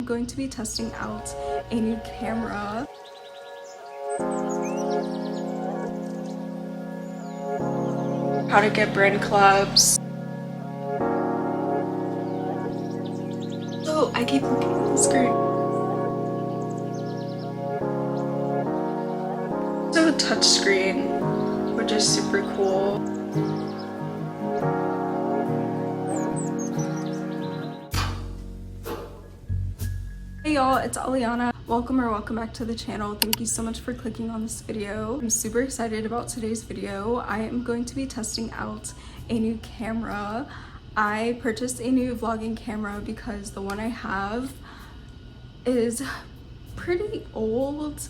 going to be testing out a new camera. How to get brand collabs. So I keep looking at the screen. So a touch screen, which is super cool. Hey y'all, it's Aliana. Welcome back to the channel. Thank you so much for clicking on this video. I'm super excited about today's video. I am going to be testing out a new camera. I purchased a new vlogging camera because the one I have is pretty old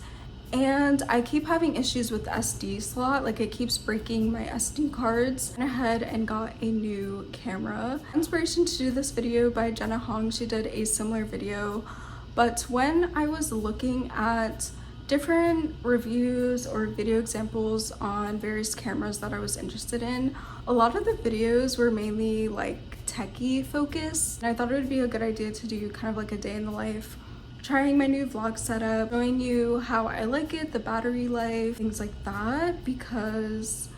and I keep having issues with the SD slot. Like, it keeps breaking my SD cards. I went ahead and got a new camera. Inspiration to do this video by Jenna Hong. She did a similar video. But when I was looking at different reviews or video examples on various cameras that I was interested in, a lot of the videos were mainly like techie focused. And I thought it would be a good idea to do kind of like a day in the life, trying my new vlog setup, showing you how I like it, the battery life, things like that, because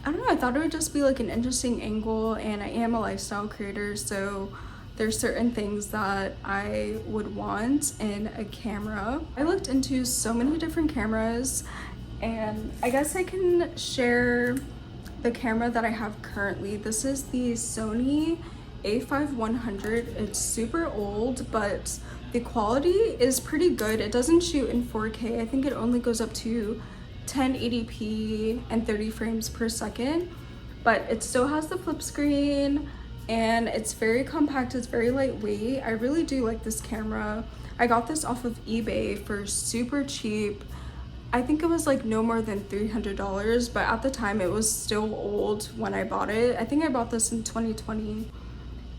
I don't know, I thought it would just be like an interesting angle, and I am a lifestyle creator, so there's certain things that I would want in a camera. I looked into so many different cameras, and I guess I can share the camera that I have currently. This is the Sony A5100. It's super old, but the quality is pretty good. It doesn't shoot in 4K. I think it only goes up to 1080p and 30 frames per second, but it still has the flip screen. And it's very compact, it's very lightweight. I really do like this camera. I got this off of eBay for super cheap. I think it was like no more than $300, but at the time it was still old when I bought it. I think I bought this in 2020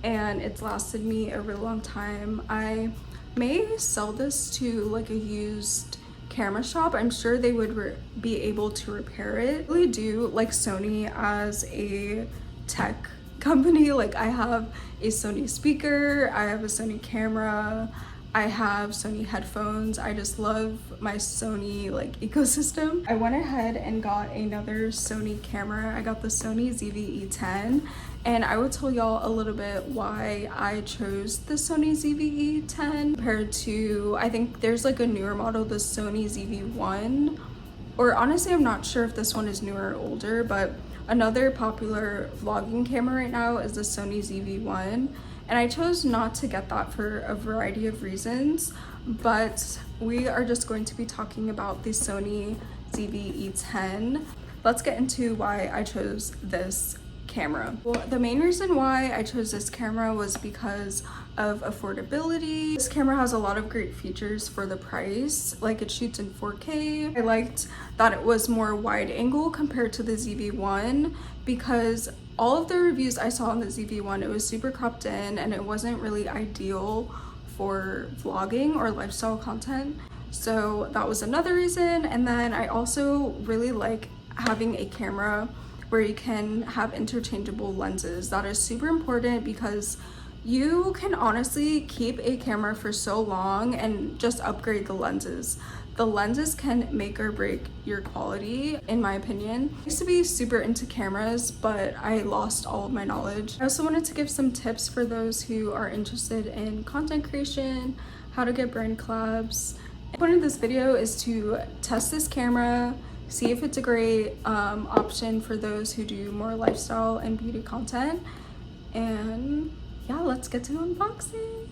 and it's lasted me a really long time. I may sell this to like a used camera shop. I'm sure they would be able to repair it. I really do like Sony as a tech company. Like, I have a Sony speaker, I have a Sony camera, I have Sony headphones. I just love my Sony like ecosystem. I went ahead and got another Sony camera. I got the Sony ZV-E10, and I will tell y'all a little bit why I chose the Sony ZV-E10 compared to, I think there's like a newer model, the Sony ZV-1, or honestly I'm not sure if this one is newer or older, but another popular vlogging camera right now is the Sony ZV-1, and I chose not to get that for a variety of reasons, but we are just going to be talking about the Sony ZV-E10. Let's get into why I chose this camera. Well, the main reason why I chose this camera was because of affordability. This camera has a lot of great features for the price. Like, it shoots in 4K. I liked that it was more wide angle compared to the ZV-1, because all of the reviews I saw on the ZV-1, it was super cropped in and it wasn't really ideal for vlogging or lifestyle content. So that was another reason. And then I also really like having a camera where you can have interchangeable lenses. That is super important because you can honestly keep a camera for so long and just upgrade the lenses. The lenses can make or break your quality, in my opinion. I used to be super into cameras, but I lost all of my knowledge. I also wanted to give some tips for those who are interested in content creation, how to get brand collabs. The point of this video is to test this camera, see if it's a great option for those who do more lifestyle and beauty content. And yeah, let's get to unboxing.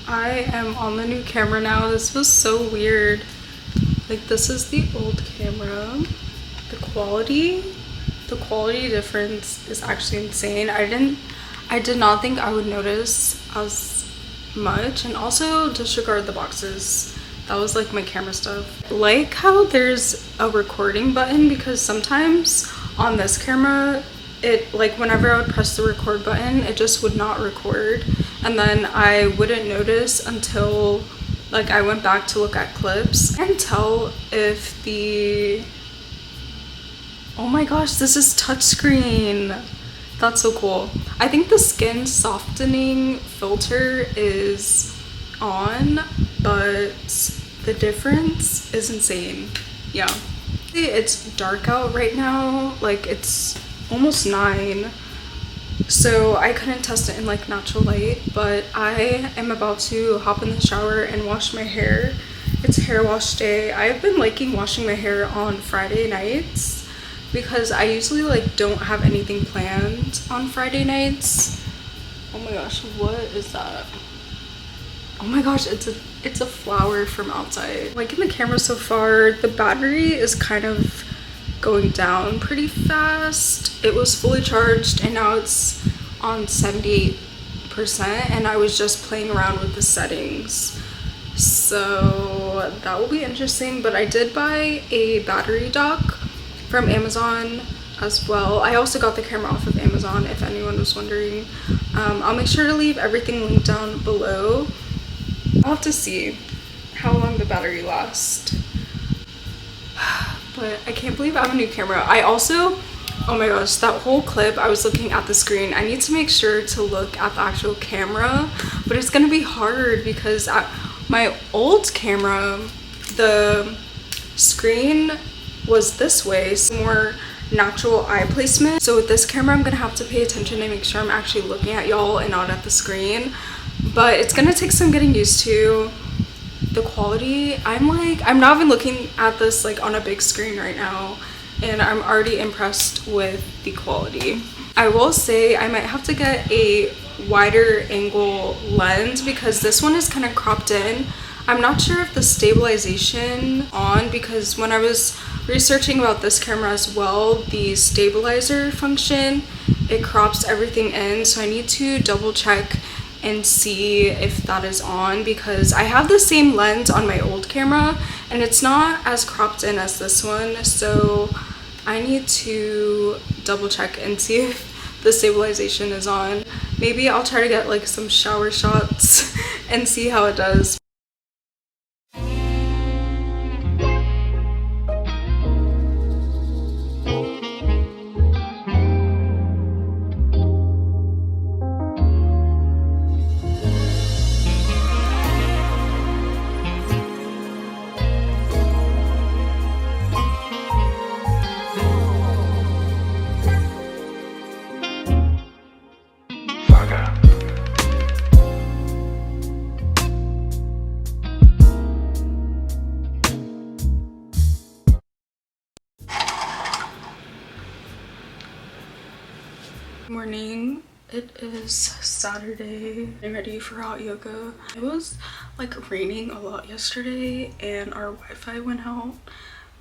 I am on the new camera now. This was so weird. Like, this is the old camera. The quality difference is actually insane. I did not think I would notice as much. And also disregard the boxes. that was like my camera stuff. Like how there's a recording button, because sometimes on this camera it, like whenever I would press the record button, it just would not record, and then I wouldn't notice until like I went back to look at clips and tell if the, oh my gosh, this is touchscreen. That's so cool. I think the skin softening filter is on, but the difference is insane. Yeah. It's dark out right now, like it's almost 9, so I couldn't test it in like natural light, but I am about to hop in the shower and wash my hair. It's hair wash day. I've been liking washing my hair on Friday nights because I usually like don't have anything planned on Friday nights. Oh my gosh, what is that? Oh my gosh, it's a flower from outside. Like in the camera so far, the battery is kind of going down pretty fast. It was fully charged and now it's on 78%, and I was just playing around with the settings, so that will be interesting. But I did buy a battery dock from Amazon as well. I also got the camera off of Amazon, if anyone was wondering. I'll make sure to leave everything linked down below. I'll have to see how long the battery lasts. But I can't believe I have a new camera. I also, oh my gosh, that whole clip I was looking at the screen. I need to make sure to look at the actual camera, but it's gonna be hard because my old camera, the screen was this way, so more natural eye placement. So with this camera, I'm gonna have to pay attention and make sure I'm actually looking at y'all and not at the screen. But it's gonna take some getting used to. The quality, I'm not even looking at this like on a big screen right now, and I'm already impressed with the quality. I will say I might have to get a wider angle lens because this one is kind of cropped in. I'm not sure if the stabilization on, because when I was researching about this camera as well, the stabilizer function, it crops everything in, so I need to double check and see if that is on, because I have the same lens on my old camera and it's not as cropped in as this one, so I need to double check and see if the stabilization is on. Maybe I'll try to get like some shower shots and see how it does. Morning. It is Saturday. I'm ready for hot yoga. It was like raining a lot yesterday and our Wi-Fi went out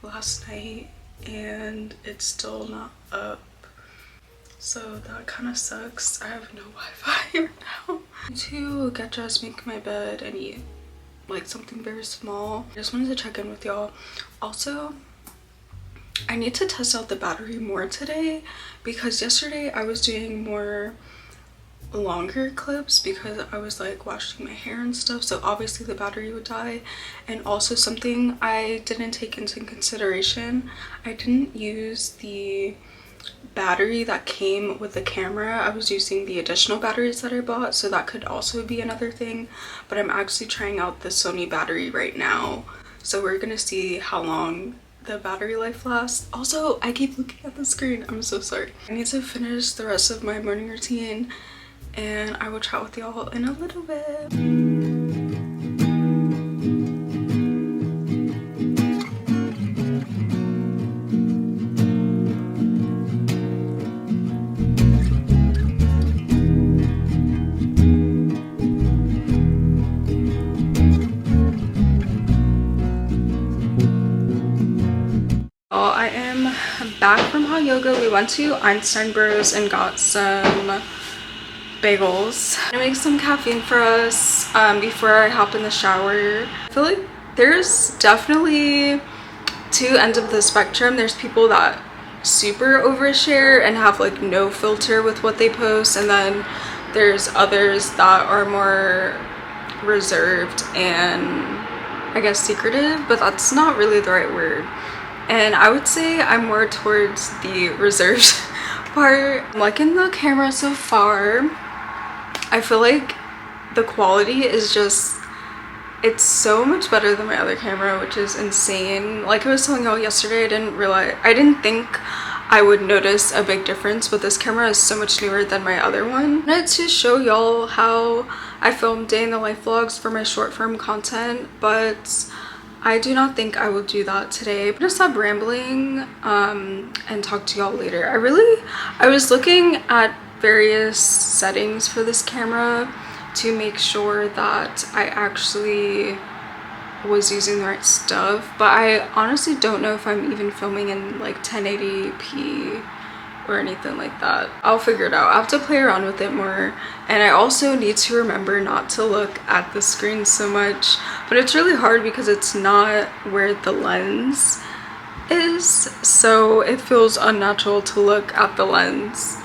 last night and it's still not up, so that kind of sucks. I have no Wi-Fi right now. I need to get dressed, make my bed, and eat like something very small. I just wanted to check in with y'all. Also, I need to test out the battery more today because yesterday I was doing more longer clips because I was like washing my hair and stuff, so obviously the battery would die. And also something I didn't take into consideration, I didn't use the battery that came with the camera. I was using the additional batteries that I bought, so that could also be another thing. But I'm actually trying out the Sony battery right now, so we're gonna see how long the battery life lasts. Also, I keep looking at the screen, I'm so sorry. I need to finish the rest of my morning routine and I will chat with y'all in a little bit. I am back from hot yoga. We went to Einstein Bros and got some bagels. I'm gonna make some caffeine for us before I hop in the shower. I feel like there's definitely two ends of the spectrum. There's people that super overshare and have like no filter with what they post, and then there's others that are more reserved and I guess secretive, but that's not really the right word. And I would say I'm more towards the reserved part. I'm liking the camera so far. I feel like the quality is just, it's so much better than my other camera, which is insane. Like I was telling y'all yesterday, I didn't think I would notice a big difference, but this camera is so much newer than my other one. I wanted to show y'all how I filmed day in the life vlogs for my short form content, but I do not think I will do that today. I'm gonna stop rambling and talk to y'all later. I was looking at various settings for this camera to make sure that I actually was using the right stuff, but I honestly don't know if I'm even filming in like 1080p or anything like that. I'll figure it out. I have to play around with it more, and I also need to remember not to look at the screen so much, but it's really hard because it's not where the lens is, so it feels unnatural to look at the lens.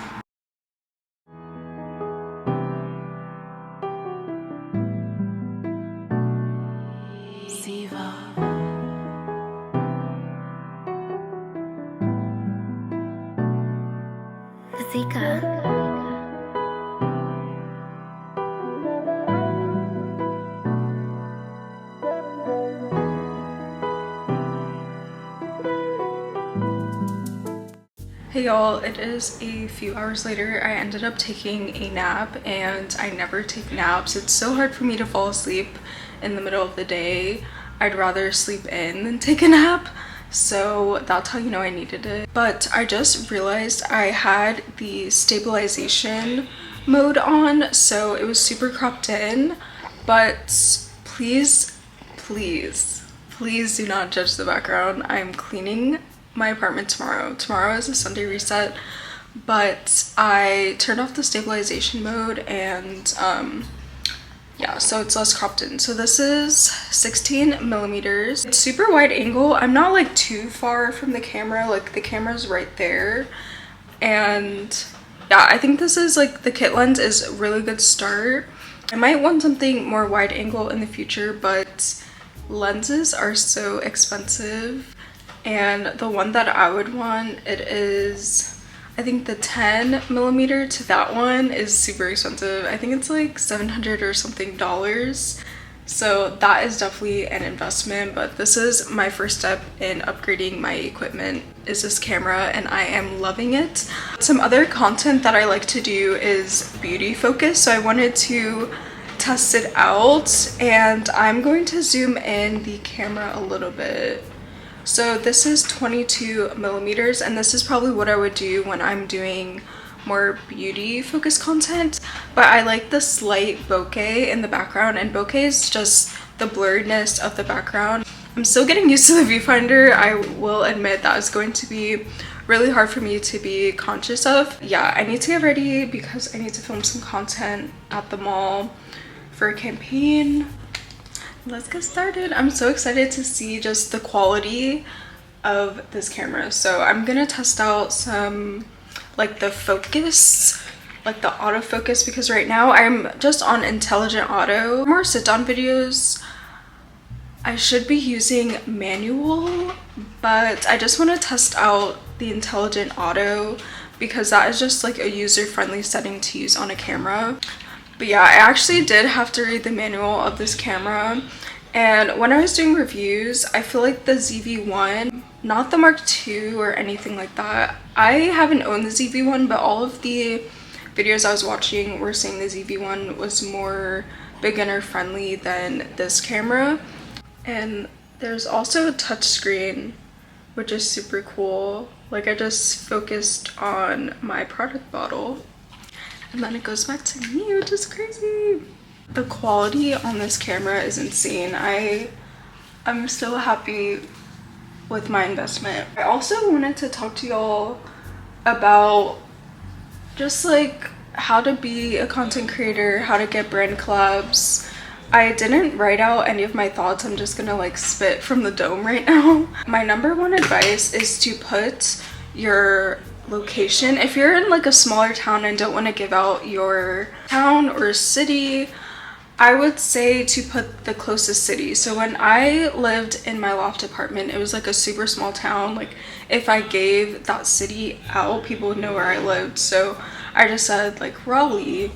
Hey y'all, it is a few hours later. I ended up taking a nap, and I never take naps. It's so hard for me to fall asleep in the middle of the day. I'd rather sleep in than take a nap, so that's how you know I needed it. But I just realized I had the stabilization mode on, so it was super cropped in, but please do not judge the background. I'm cleaning my apartment tomorrow. Tomorrow is a Sunday reset, but I turned off the stabilization mode, and yeah, so it's less cropped in. So this is 16 millimeters. It's super wide angle. I'm not like too far from the camera, like the camera's right there. And yeah, I think this is like, the kit lens is a really good start. I might want something more wide angle in the future, but lenses are so expensive. And the one that I would want, it is, I think the 10 millimeter to that one is super expensive. I think it's like $700 or something dollars. So that is definitely an investment, but this is my first step in upgrading my equipment, is this camera, and I am loving it. Some other content that I like to do is beauty focus, so I wanted to test it out, and I'm going to zoom in the camera a little bit. So this is 22 millimeters, and this is probably what I would do when I'm doing more beauty focused content, but I like the slight bokeh in the background, and bokeh is just the blurriness of the background. I'm still getting used to the viewfinder. I will admit that is going to be really hard for me to be conscious of. Yeah, I need to get ready because I need to film some content at the mall for a campaign. Let's get started. I'm so excited to see just the quality of this camera. So I'm gonna test out some, like the focus, like the autofocus, because right now I'm just on intelligent auto. For more sit-down videos, I should be using manual, but I just want to test out the intelligent auto because that is just like a user-friendly setting to use on a camera. But yeah, I actually did have to read the manual of this camera, and when I was doing reviews, I feel like the ZV-1, not the Mark II or anything like that. I haven't owned the ZV-1, but all of the videos I was watching were saying the ZV-1 was more beginner friendly than this camera. And there's also a touchscreen, which is super cool. Like, I just focused on my product bottle, and then it goes back to me, which is crazy. The quality on this camera is insane. I'm so happy with my investment. I also wanted to talk to y'all about just like how to be a content creator, how to get brand collabs, I didn't write out any of my thoughts. I'm just gonna like spit from the dome right now. My number one advice is to put your location. If you're in like a smaller town and don't want to give out your town or city, I would say to put the closest city. So when I lived in my loft apartment, it was like a super small town. Like if I gave that city out, people would know where I lived. So I just said like Raleigh,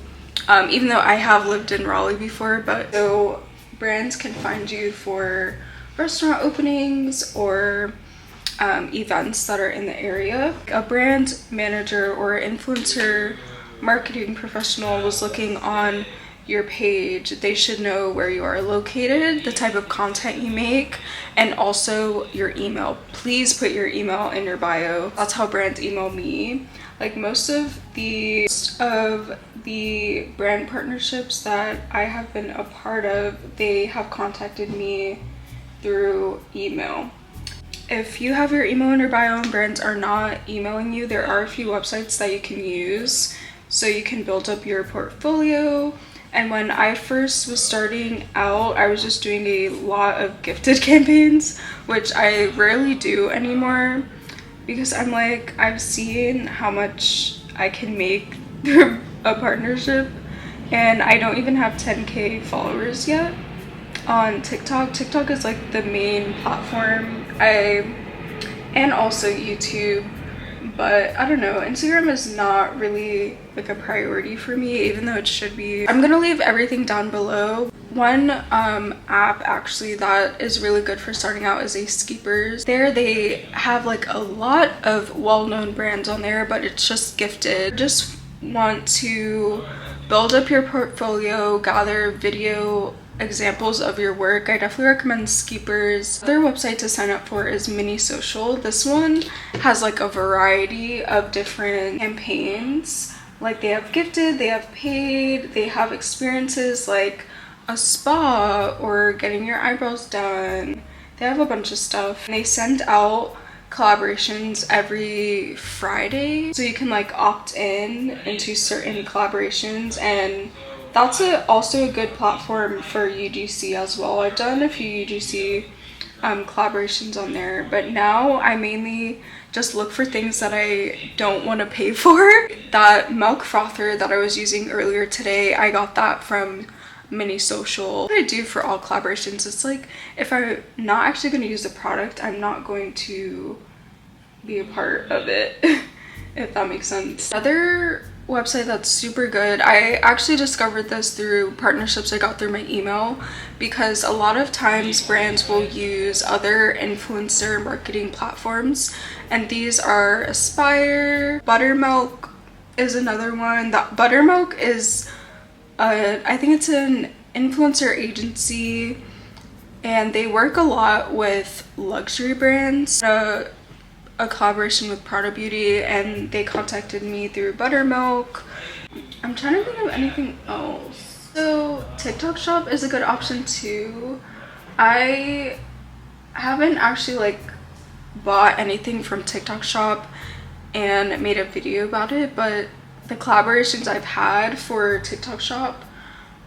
even though I have lived in Raleigh before. But so brands can find you for restaurant openings or events that are in the area. A brand manager or influencer marketing professional was looking on your page. They should know where you are located, the type of content you make, and also your email. Please put your email in your bio. That's how brands email me. Like most of the brand partnerships that I have been a part of, they have contacted me through email. If you have your email in your bio and brands are not emailing you, there are a few websites that you can use so you can build up your portfolio. And when I first was starting out, I was just doing a lot of gifted campaigns, which I rarely do anymore because I'm like, I've seen how much I can make through a partnership, and I don't even have 10K followers yet on TikTok. TikTok is like the main platform, and also YouTube. But I don't know, Instagram is not really like a priority for me, even though it should be. I'm gonna leave everything down below. One app actually that is really good for starting out is a Skeepers. There they have like a lot of well-known brands on there, but it's just gifted. Just want to build up your portfolio, gather video examples of your work, I definitely recommend Skeepers. Their website to sign up for is Mini Social. This one has like a variety of different campaigns. Like they have gifted, they have paid, they have experiences like a spa or getting your eyebrows done. They have a bunch of stuff. And they send out collaborations every Friday, so you can like opt in into certain collaborations, and that's also a good platform for UGC as well. I've done a few UGC collaborations on there, but now I mainly just look for things that I don't want to pay for. That milk frother that I was using earlier today, I got that from Mini Social. What I do for all collaborations, it's like if I'm not actually going to use the product, I'm not going to be a part of it, if that makes sense. Another website that's super good, I actually discovered this through partnerships I got through my email, because a lot of times brands will use other influencer marketing platforms, and these are Aspire. Buttermilk is another one. That Buttermilk is I think it's an influencer agency, and they work a lot with luxury brands. A collaboration with Prada Beauty, and they contacted me through Buttermilk. I'm trying to think of anything else. So TikTok Shop is a good option too. I haven't actually like bought anything from TikTok Shop and made a video about it, but the collaborations I've had for TikTok Shop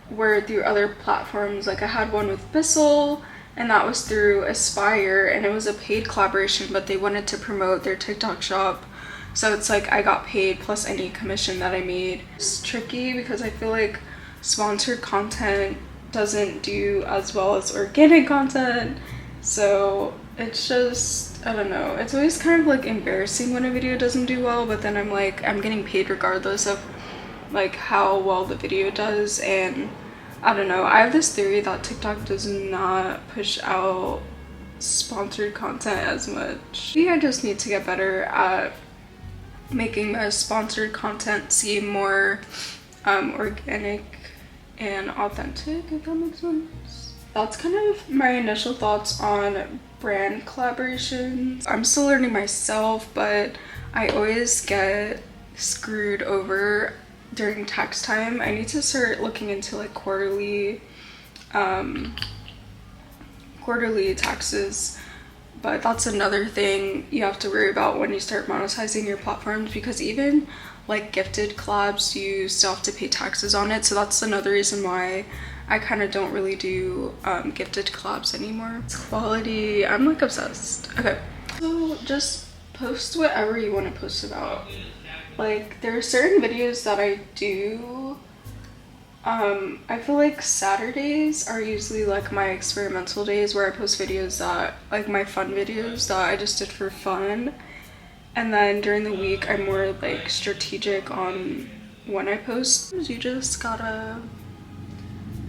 were through other platforms. Like I had one with Bissell, and that was through Aspire, and it was a paid collaboration, but they wanted to promote their TikTok shop, so it's like I got paid plus any commission that I made. It's tricky because I feel like sponsored content doesn't do as well as organic content, so it's just, I don't know, it's always kind of like embarrassing when a video doesn't do well, but then I'm like, I'm getting paid regardless of like how well the video does. And I don't know, I have this theory that TikTok does not push out sponsored content as much. Maybe I just need to get better at making my sponsored content seem more organic and authentic, if that makes sense. That's kind of my initial thoughts on brand collaborations. I'm still learning myself, but I always get screwed over during tax time. I need to start looking into like quarterly taxes, but that's another thing you have to worry about when you start monetizing your platforms, because even like gifted collabs, you still have to pay taxes on it. So that's another reason why I kind of don't really do gifted collabs anymore. It's quality. I'm like obsessed. Okay, so just post whatever you want to post about. Like, there are certain videos that I do. I feel like Saturdays are usually like my experimental days where I post videos that, like my fun videos that I just did for fun. And then during the week, I'm more like strategic on when I post. You just gotta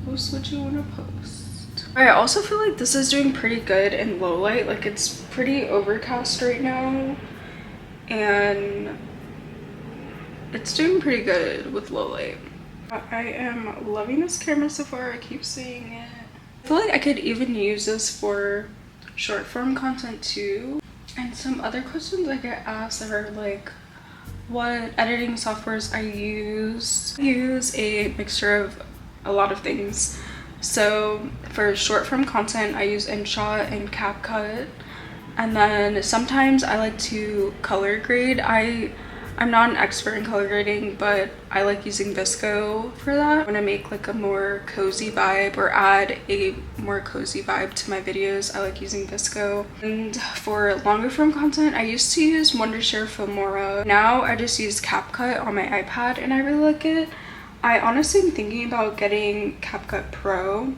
post what you want to post. I also feel like this is doing pretty good in low light. Like, it's pretty overcast right now, and it's doing pretty good with low light. I am loving this camera so far. I keep saying it. I feel like I could even use this for short form content too. And some other questions I get asked are like, what editing softwares I use. I use a mixture of a lot of things. So for short form content, I use InShot and CapCut. And then sometimes I like to color grade. I'm not an expert in color grading, but I like using Visco for that. When I make like a more cozy vibe or add a more cozy vibe to my videos, I like using Visco. And for longer form content, I used to use Wondershare Filmora. Now I just use CapCut on my iPad and I really like it. I honestly am thinking about getting CapCut Pro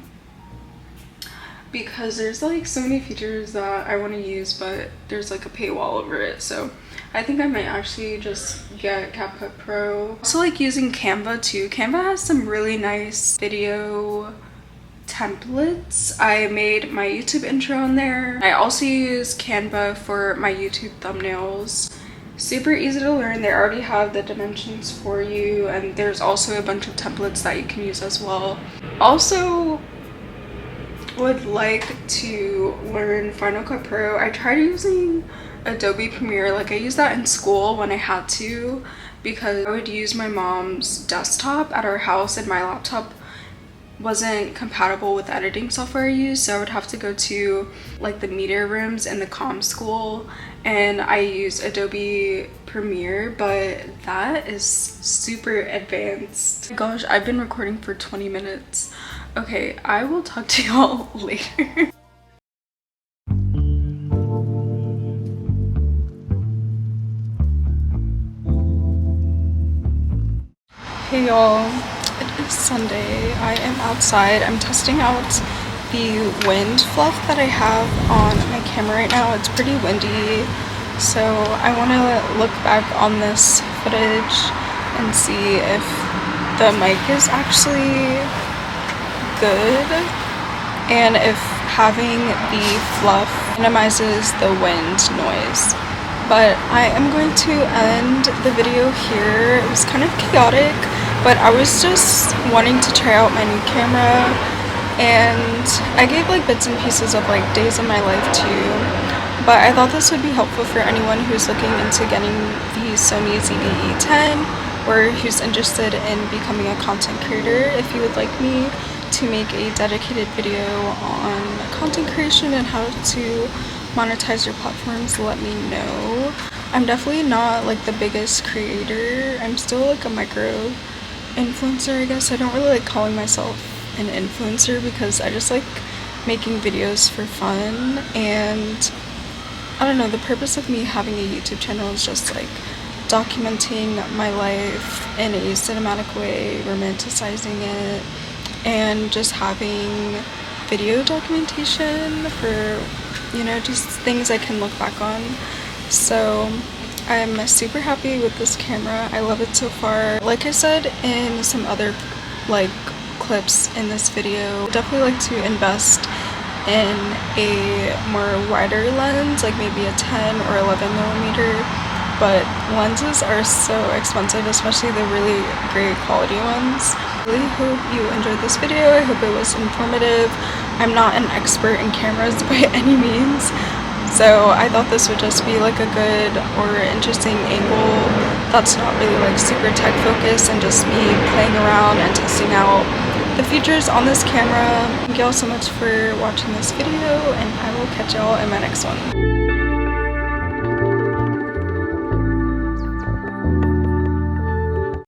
because there's like so many features that I want to use, but there's like a paywall over it. So I think I might actually just get CapCut Pro. Also like using Canva too. Canva has some really nice video templates. I made my YouTube intro on there. I also use Canva for my YouTube thumbnails. Super easy to learn. They already have the dimensions for you, and there's also a bunch of templates that you can use as well. Also would like to learn Final Cut Pro. I tried using Adobe Premiere. Like, I used that in school when I had to, because I would use my mom's desktop at our house and my laptop wasn't compatible with the editing software I used, so I would have to go to like the media rooms in the comm school, and I used Adobe Premiere, but that is super advanced. Oh my gosh, I've been recording for 20 minutes. Okay, I will talk to y'all later. Hey y'all, it is Sunday. I am outside. I'm testing out the wind fluff that I have on my camera right now. It's pretty windy, so I want to look back on this footage and see if the mic is actually good and if having the fluff minimizes the wind noise. But I am going to end the video here. It was kind of chaotic, but I was just wanting to try out my new camera, and I gave like bits and pieces of like days of my life too. But I thought this would be helpful for anyone who's looking into getting the Sony ZV-E10 or who's interested in becoming a content creator. If you would like me to make a dedicated video on content creation and how to monetize your platforms, let me know. I'm definitely not like the biggest creator. I'm still like a micro influencer, I guess. I don't really like calling myself an influencer because I just like making videos for fun, and I don't know, the purpose of me having a YouTube channel is just like documenting my life in a cinematic way, romanticizing it, and just having video documentation for, you know, just things I can look back on. So I'm super happy with this camera. I love it so far. Like I said in some other like clips in this video, definitely like to invest in a more wider lens, like maybe a 10 or 11mm, but lenses are so expensive, especially the really great quality ones. I really hope you enjoyed this video. I hope it was informative. I'm not an expert in cameras by any means, so I thought this would just be like a good or interesting angle that's not really like super tech focused and just me playing around and testing out the features on this camera. Thank y'all so much for watching this video, and I will catch y'all in my next one.